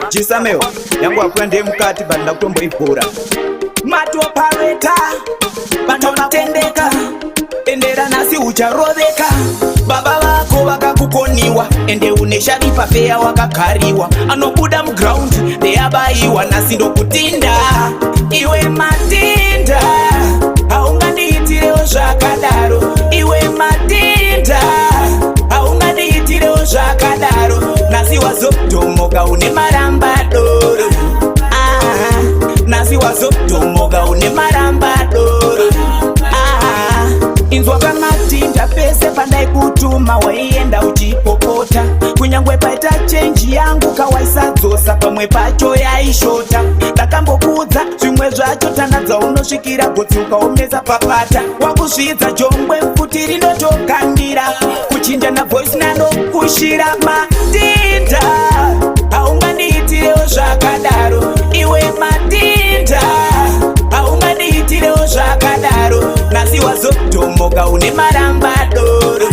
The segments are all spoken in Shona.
Chisameo yangu akwende mukati banda kutombo ipura matopareta vanotendeka endera nasi ucharoveka baba vako vakakukoniwa ende une sharipa feya wakakariwa anobuda mugraundi ndeyabayiwa nasi ndokutinda iwe matinda haungandiitirewo zvakadaro iwe matinda haungandiitirewo zvakadaro nasi wazotomoka une marambadoro nasi wazotomoka une marambadoro inzwa pamatinda pese pandai kutuma waienda uchipopota kunyangwe paita chenji yangu kawaisadzosa pamwe pacho yaishota ndakambokudza zvimwe zvacho tanadza unosvikira gotsi ukaomesa papata wakuzvidza jongwe futi rinotokandira kuchinja na voice nanokushira matinda haungandiitirewo zvakadaro iwe matinda haungandiitirewo zvakadaro nasi wazotomoka une marambadoro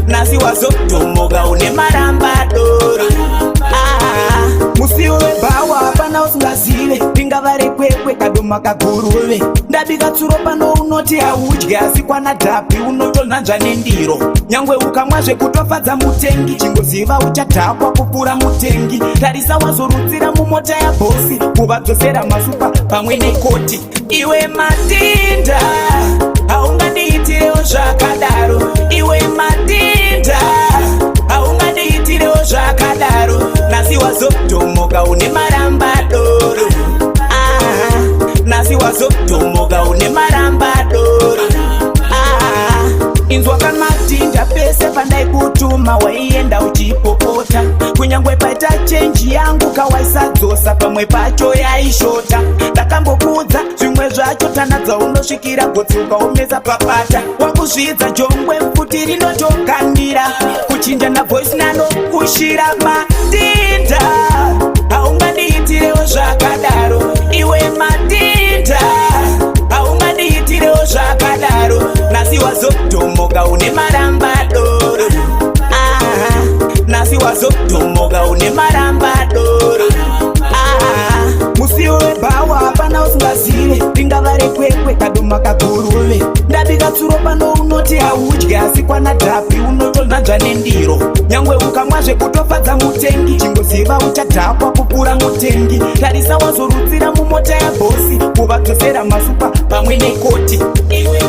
nasi wazotomoka une marambadoro musiwo webhawa hapana usingazive ringava rekwekwe kadoma kaguruve ndabika tsuro pano unoti haudyi asi kwana dhapi unotonhanzva nendiro nyangwe ukamwa zvekutofadza mutengi chingoziva uchadhakwa kupfuura mutengi tarisa wazorudzira mumota yabhosi kuvadzosera masupa pamwe nekoti iwe matinda haungandiitirewo zvakadaro iwe matinda haungandiitirewo zvakadaro nasi wazotomoka une marambadoro nasi wazotomoka une marambadoro inzwa kamatinda pese pandai kutuma waienda uchipopota kunyangwe paita chenji yangu kawaisadzosa pamwe pacho yaishota ndakambokudza zvimwe zvacho tanadza unosvikira gotsi ukaomesa papata wakuzvidza jongwe futi rinotokandira kuchinja na voice nanokushira matinda haungandiitirewo zvakadaro iwe matinda haungandiitirewo zvakadaro nasi wazotomoka une marambadoro nasi wazotomoka une marambadoro musiwo webhawa hapana usingazive ringava rekwekwe kadoma kaguruve ndabika tsuro pano unoti haudyi asi kwana dhapi unotonhanzva nendiro nyangwe ukamwa zvekutofadza mutengi chingoziva uchadhakwa kupfuura mutengi tarisa wazorudzira mumota yabhosi kuvadzosera masupa pamwe nekoti iwe